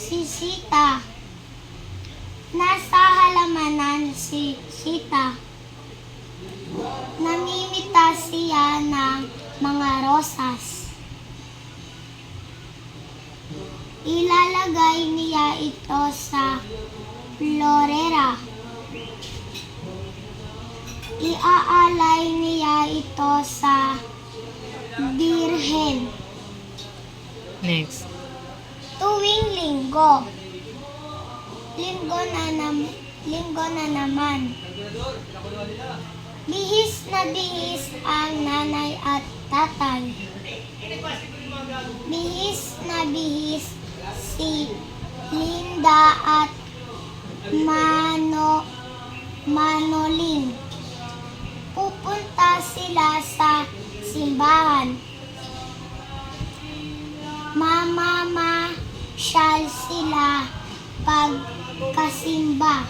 si Sita. Nasa halamanan si Sita. Namimita siya ng mga rosas. Ilalagay niya ito sa florera. Iaalay niya ito sa birhen. Next. Tuwing linggo. Linggo na naman. Bihis na bihis ang nanay at tatay. Bihis na bihis si Linda at Manoling. Pupunta sila sa simbahan. Mamamasyal sila pagkasimba.